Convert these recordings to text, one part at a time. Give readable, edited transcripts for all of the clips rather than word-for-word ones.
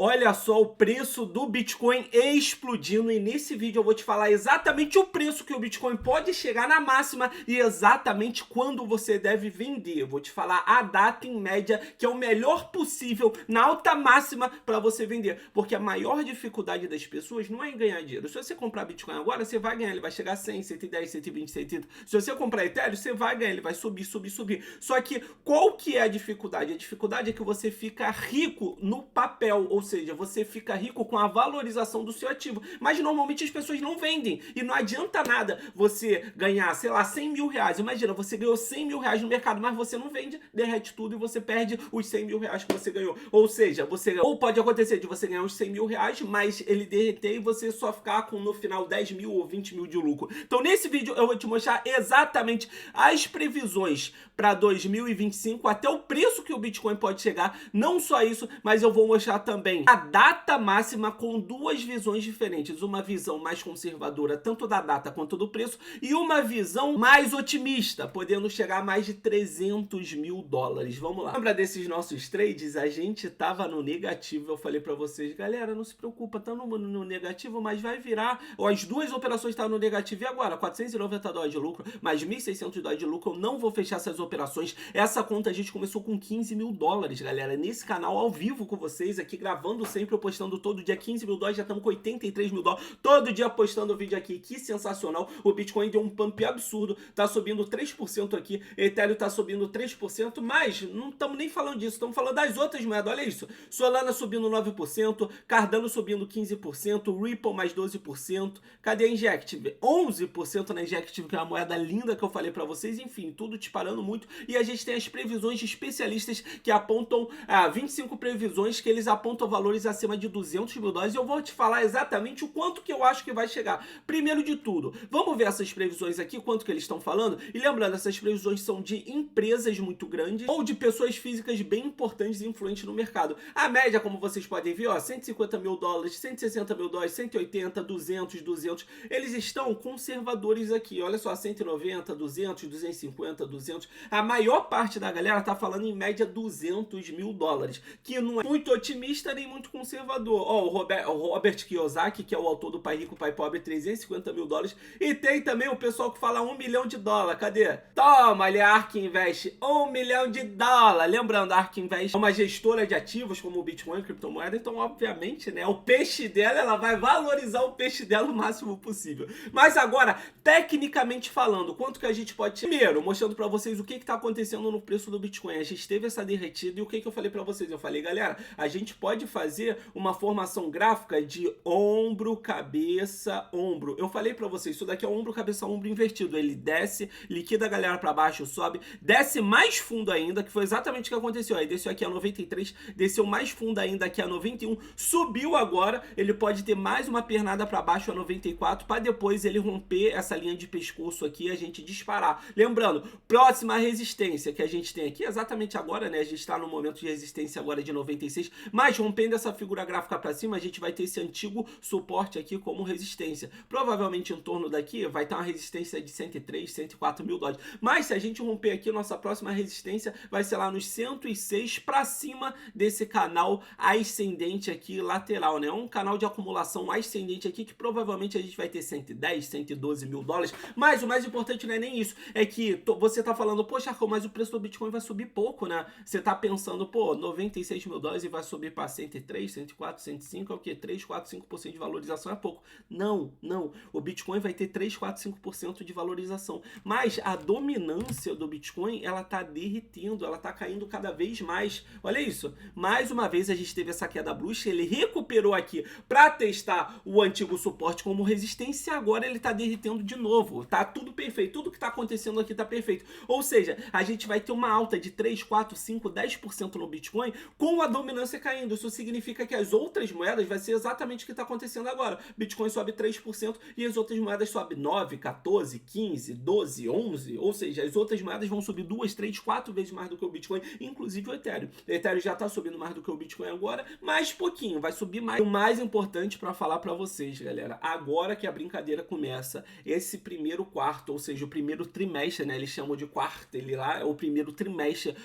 Olha só o preço do Bitcoin explodindo e nesse vídeo eu vou te falar exatamente o preço que o Bitcoin pode chegar na máxima e exatamente quando você deve vender. Eu vou te falar a data em média que é o melhor possível na alta máxima para você vender, porque a maior dificuldade das pessoas não é em ganhar dinheiro. Se você comprar Bitcoin agora, você vai ganhar, ele vai chegar a 100, 110, 120, 130. Se você comprar Ethereum, você vai ganhar, ele vai subir, subir, subir. Só que qual que é a dificuldade? A dificuldade é que você fica rico no papel, ou seja, você fica rico com a valorização do seu ativo, mas normalmente as pessoas não vendem e não adianta nada você ganhar, sei lá, 100 mil reais. Imagina, você ganhou 100 mil reais no mercado, mas você não vende, derrete tudo e você perde os 100 mil reais que você ganhou. Ou seja, ou pode acontecer de você ganhar os 100 mil reais, mas ele derreter e você só ficar com no final 10 mil ou 20 mil de lucro. Então nesse vídeo eu vou te mostrar exatamente as previsões para 2025, até o preço que o Bitcoin pode chegar. Não só isso, mas eu vou mostrar também a data máxima com duas visões diferentes, uma visão mais conservadora tanto da data quanto do preço e uma visão mais otimista, podendo chegar a mais de 300 mil dólares. Vamos lá. Lembra desses nossos trades? A gente tava no negativo, eu falei para vocês, galera, não se preocupa, tá no negativo, mas vai virar. As duas operações estavam no negativo e agora 490 dólares de lucro, mais 1.600 dólares de lucro. Eu não vou fechar essas operações. Essa conta a gente começou com 15 mil dólares, galera, nesse canal ao vivo com vocês aqui, gravando sempre, eu postando todo dia 15 mil dólares, já estamos com 83 mil dólares, todo dia postando vídeo aqui, que sensacional. O Bitcoin deu um pump absurdo, tá subindo 3% aqui, Ethereum tá subindo 3%, mas não estamos nem falando disso, estamos falando das outras moedas, olha isso, Solana subindo 9%, Cardano subindo 15%, Ripple mais 12%, cadê a Injective? 11% na Injective, que é uma moeda linda que eu falei pra vocês, enfim, tudo disparando muito, e a gente tem as previsões de especialistas que apontam 25 previsões que eles apontam valores acima de 200 mil dólares. Eu vou te falar exatamente o quanto que eu acho que vai chegar. Primeiro de tudo, vamos ver essas previsões aqui, quanto que eles estão falando. E lembrando, essas previsões são de empresas muito grandes ou de pessoas físicas bem importantes e influentes no mercado. A média, como vocês podem ver, ó, 150 mil dólares, 160 mil dólares, 180, 200, 200. Eles estão conservadores aqui. Olha só, 190, 200, 250, 200. A maior parte da galera tá falando em média 200 mil dólares, que não é muito otimista nem muito conservador. Ó, o Robert Kiyosaki, que é o autor do Pai Rico, Pai Pobre, 350 mil dólares. E tem também o pessoal que fala 1 milhão de dólares. Cadê? Toma ali a ARK Invest, 1 milhão de dólares. Lembrando, a ARK Invest é uma gestora de ativos como o Bitcoin, criptomoeda, então obviamente, né, o peixe dela, ela vai valorizar o peixe dela o máximo possível. Mas agora, tecnicamente falando, quanto que a gente pode... Primeiro, mostrando para vocês o que está acontecendo no preço do Bitcoin. A gente teve essa derretida e o que eu falei para vocês? Eu falei, galera, a gente pode fazer uma formação gráfica de ombro, cabeça, ombro. Eu falei para vocês, isso daqui é ombro, cabeça, ombro invertido. Ele desce, liquida a galera para baixo, sobe, desce mais fundo ainda, que foi exatamente o que aconteceu. Aí desceu aqui a 93, desceu mais fundo ainda aqui a 91, subiu agora, ele pode ter mais uma pernada para baixo a 94, para depois ele romper essa linha de pescoço aqui e a gente disparar. Lembrando, próxima resistência que a gente tem aqui, exatamente agora, né? A gente está no momento de resistência agora de 96, mas rompendo essa figura gráfica para cima, a gente vai ter esse antigo suporte aqui como resistência. Provavelmente em torno daqui vai estar uma resistência de 103, 104 mil dólares. Mas se a gente romper aqui, nossa próxima resistência vai ser lá nos 106 para cima desse canal ascendente aqui lateral, né? Um canal de acumulação ascendente aqui que provavelmente a gente vai ter 110, 112 mil dólares. Mas o mais importante não é nem isso, é que você tá falando, poxa, mas o preço do Bitcoin vai subir pouco, né? Você tá pensando, pô, 96 mil dólares e vai subir para 103, 104, 105, é o quê? 3, 4, 5% de valorização é pouco. Não, não. O Bitcoin vai ter 3, 4, 5% de valorização. Mas a dominância do Bitcoin, ela tá derretendo, ela tá caindo cada vez mais. Olha isso. Mais uma vez a gente teve essa queda brusca, ele recuperou aqui para testar o antigo suporte como resistência e agora ele tá derretendo de novo. Tá tudo perfeito. Tudo que tá acontecendo aqui tá perfeito. Ou seja, a gente vai ter uma alta de 3, 4, 5, 10% no Bitcoin com a dominância caindo. Isso significa que as outras moedas vai ser exatamente o que está acontecendo agora. Bitcoin sobe 3% e as outras moedas sobem 9, 14, 15, 12, 11. Ou seja, as outras moedas vão subir 2, 3, 4 vezes mais do que o Bitcoin, inclusive o Ethereum. O Ethereum já está subindo mais do que o Bitcoin agora, mais pouquinho, vai subir mais. O mais importante para falar para vocês, galera, agora que a brincadeira começa, esse primeiro quarto, ou seja, o primeiro trimestre, né, eles chamam de quarto, ele lá é o primeiro trimestre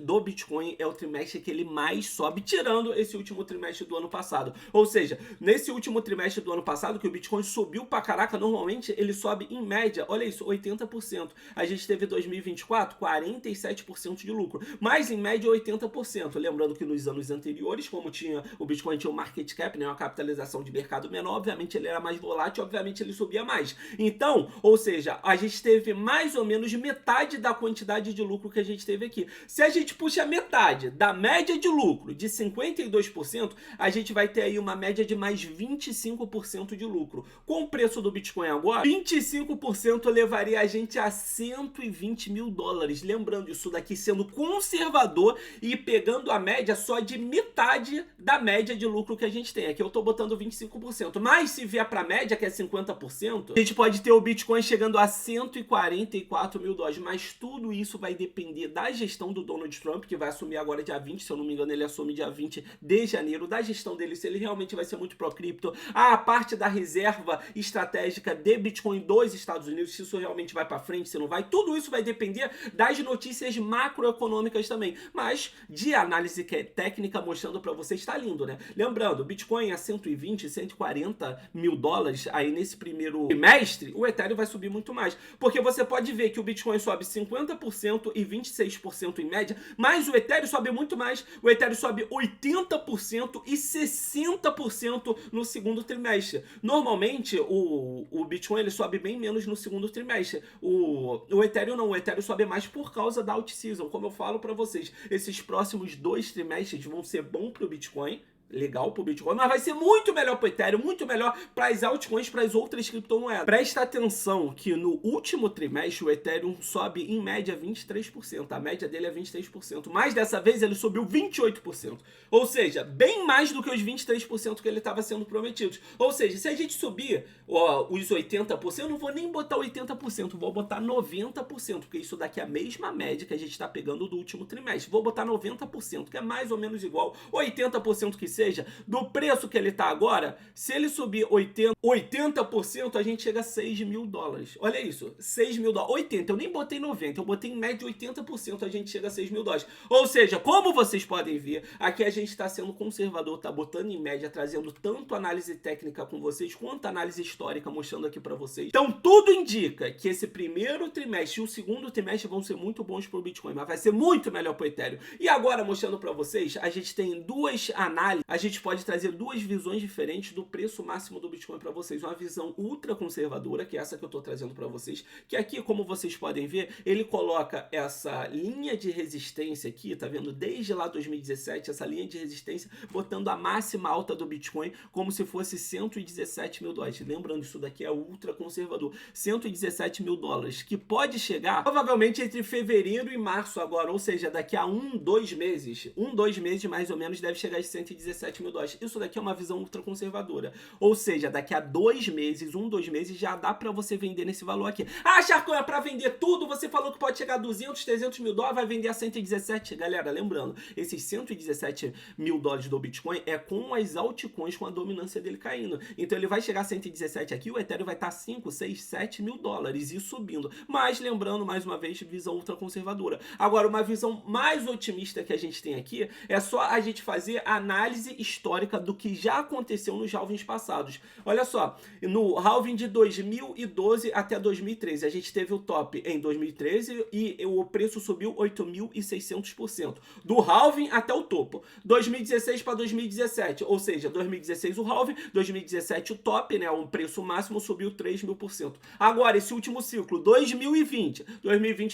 do Bitcoin, é o trimestre que ele mais sobe, tirando esse último trimestre do ano passado. Ou seja, nesse último trimestre do ano passado, que o Bitcoin subiu pra caraca, normalmente ele sobe em média, olha isso, 80%. A gente teve 2024, 47% de lucro, mas em média 80%. Lembrando que nos anos anteriores, como o Bitcoin tinha um market cap, né, uma capitalização de mercado menor, obviamente ele era mais volátil, obviamente ele subia mais. Então, ou seja, a gente teve mais ou menos metade da quantidade de lucro que a gente teve aqui. Se a gente puxa metade da média de lucro de 52%, a gente vai ter aí uma média de mais 25% de lucro. Com o preço do Bitcoin agora, 25% levaria a gente a 120 mil dólares. Lembrando, isso daqui sendo conservador e pegando a média só de metade da média de lucro que a gente tem. Aqui eu tô botando 25%, mas se vier pra média, que é 50%, a gente pode ter o Bitcoin chegando a 144 mil dólares, mas tudo isso vai depender da gestão do Donald Trump, que vai assumir agora dia 20, se eu não me engano ele assume dia 20 de janeiro, da gestão dele, se ele realmente vai ser muito pró-cripto, a parte da reserva estratégica de Bitcoin dos Estados Unidos, se isso realmente vai pra frente, se não vai, tudo isso vai depender das notícias macroeconômicas também, mas de análise técnica mostrando pra vocês, tá lindo, né? Lembrando, Bitcoin a 120, 140 mil dólares aí nesse primeiro trimestre, o Ethereum vai subir muito mais, porque você pode ver que o Bitcoin sobe 50% e 26% em média, mas o Ethereum sobe muito mais, o Ethereum sobe 80% e 60% no segundo trimestre. Normalmente, o Bitcoin ele sobe bem menos no segundo trimestre, o Ethereum não, o Ethereum sobe mais por causa da alt-season. Como eu falo para vocês, esses próximos 2 trimestres vão ser bom para o Bitcoin, legal pro Bitcoin, mas vai ser muito melhor pro Ethereum, muito melhor para as altcoins, para as outras criptomoedas. Presta atenção que no último trimestre o Ethereum sobe em média 23%, a média dele é 23%, mas dessa vez ele subiu 28%, ou seja, bem mais do que os 23% que ele estava sendo prometido. Ou seja, se a gente subir os 80%, eu não vou nem botar 80%, vou botar 90%, porque isso daqui é a mesma média que a gente está pegando do último trimestre, vou botar 90%, que é mais ou menos igual 80% que seja, do preço que ele tá agora. Se ele subir 80%, a gente chega a 6 mil dólares. Olha isso, 6 mil dólares. 80, eu nem botei 90, eu botei em média 80%, a gente chega a 6 mil dólares. Ou seja, como vocês podem ver, aqui a gente está sendo conservador, tá botando em média, trazendo tanto análise técnica com vocês, quanto análise histórica, mostrando aqui para vocês. Então, tudo indica que esse primeiro trimestre e o segundo trimestre vão ser muito bons pro Bitcoin, mas vai ser muito melhor pro Ethereum. E agora, mostrando para vocês, a gente tem duas análises, a gente pode trazer duas visões diferentes do preço máximo do Bitcoin para vocês. Uma visão ultra conservadora, que é essa que eu estou trazendo para vocês, que aqui, como vocês podem ver, ele coloca essa linha de resistência aqui, tá vendo? Desde lá 2017, essa linha de resistência, botando a máxima alta do Bitcoin como se fosse 117 mil dólares. Lembrando, isso daqui é ultra conservador. 117 mil dólares, que pode chegar provavelmente entre fevereiro e março agora, ou seja, daqui a 2 meses, 2 meses mais ou menos, deve chegar a 117 mil dólares. Isso daqui é uma visão ultra conservadora. Ou seja, daqui a 2 meses, 2 meses, já dá pra você vender nesse valor aqui. Ah, Sharkcoin, é pra vender tudo, você falou que pode chegar a 200, 300 mil dólares, vai vender a 117. Galera, lembrando, esses 117 mil dólares do Bitcoin é com as altcoins, com a dominância dele caindo. Então ele vai chegar a 117 aqui, o Ethereum vai estar 5, 6, 7 mil dólares e subindo. Mas lembrando, mais uma vez, visão ultra conservadora. Agora, uma visão mais otimista que a gente tem aqui é só a gente fazer análise histórica do que já aconteceu nos halvings passados. Olha só, no halving de 2012 até 2013, a gente teve o top em 2013 e o preço subiu 8.600%. Do halving até o topo. 2016 para 2017, ou seja, 2016 o halving, 2017 o top, né, o preço máximo subiu 3.000%. Agora, esse último ciclo, 2020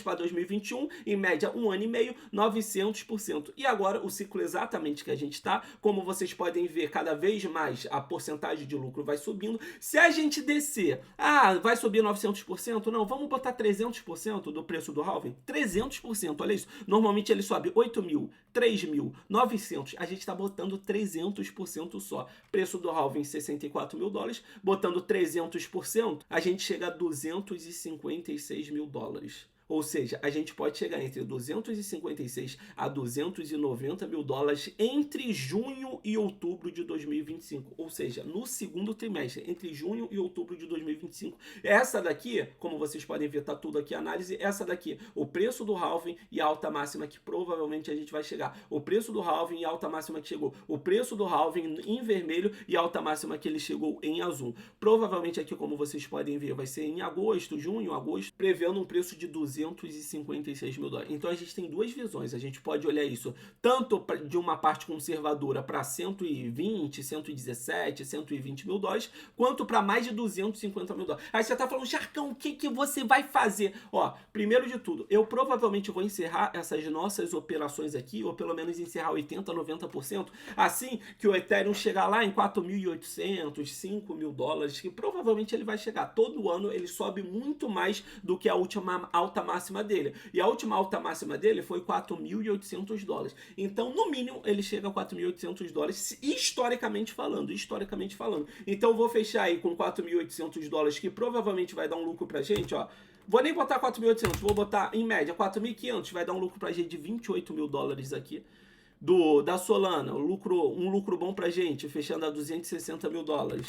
para 2021, em média 1 ano e meio, 900%. E agora, o ciclo exatamente que a gente está, como vocês podem ver, cada vez mais a porcentagem de lucro vai subindo. Se a gente descer, vai subir 900%? Não, vamos botar 300% do preço do halving? 300%, olha isso. Normalmente ele sobe 8.000, 3.000, 900. A gente está botando 300% só. Preço do halving 64 mil dólares, botando 300%, a gente chega a 256 mil dólares. Ou seja, a gente pode chegar entre 256 a 290 mil dólares entre junho e outubro de 2025. Ou seja, no segundo trimestre, entre junho e outubro de 2025. Essa daqui, como vocês podem ver, tá tudo aqui a análise. Essa daqui, o preço do halving e a alta máxima que provavelmente a gente vai chegar. O preço do halving e a alta máxima que chegou. O preço do halving em vermelho e a alta máxima que ele chegou em azul. Provavelmente aqui, como vocês podem ver, vai ser em agosto, junho, agosto, prevendo um preço de 256 mil dólares. Então a gente tem duas visões, a gente pode olhar isso tanto de uma parte conservadora para 120, 117, 120 mil dólares, quanto para mais de 250 mil dólares. Aí você tá falando, Sharcão, o que você vai fazer? Ó, primeiro de tudo, eu provavelmente vou encerrar essas nossas operações aqui, ou pelo menos encerrar 80, 90%, assim que o Ethereum chegar lá em 4.800, 5 mil dólares, que provavelmente ele vai chegar. Todo ano ele sobe muito mais do que a última alta máxima dele. E a última alta máxima dele foi 4.800 dólares. Então, no mínimo, ele chega a 4.800 dólares, historicamente falando. Então, eu vou fechar aí com 4.800 dólares, que provavelmente vai dar um lucro pra gente, ó. Vou nem botar 4.800, vou botar em média 4.500, vai dar um lucro pra gente de 28 mil dólares aqui. Da Solana, um lucro bom pra gente, fechando a 260 mil dólares.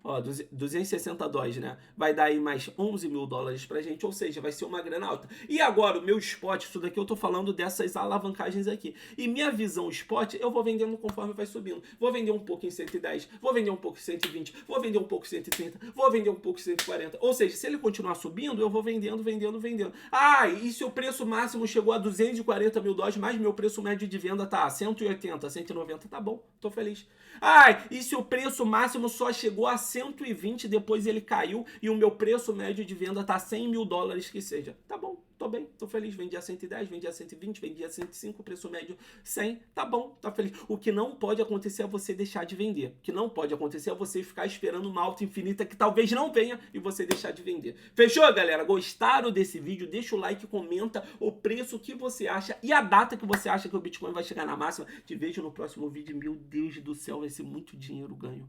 Ó, 260 dólares, né? Vai dar aí mais 11 mil dólares pra gente, ou seja, vai ser uma grana alta. E agora, o meu spot, isso daqui eu tô falando dessas alavancagens aqui. E minha visão spot, eu vou vendendo conforme vai subindo. Vou vender um pouco em 110, vou vender um pouco em 120, vou vender um pouco em 130, vou vender um pouco em 140. Ou seja, se ele continuar subindo, eu vou vendendo. Ah, e se o preço máximo chegou a 240 mil dólares, mas meu preço médio de venda tá a 180, 190, tá bom, tô feliz. Ah, e se o preço máximo só chegou a 120, depois ele caiu e o meu preço médio de venda tá 100 mil dólares que seja. Tá bom, tô bem, tô feliz. Vendi a 110, vendi a 120, vendi a 105, preço médio 100. Tá bom, tá feliz. O que não pode acontecer é você deixar de vender. O que não pode acontecer é você ficar esperando uma alta infinita que talvez não venha e você deixar de vender. Fechou, galera? Gostaram desse vídeo? Deixa o like, comenta o preço que você acha e a data que você acha que o Bitcoin vai chegar na máxima. Te vejo no próximo vídeo. Meu Deus do céu, vai ser muito dinheiro ganho.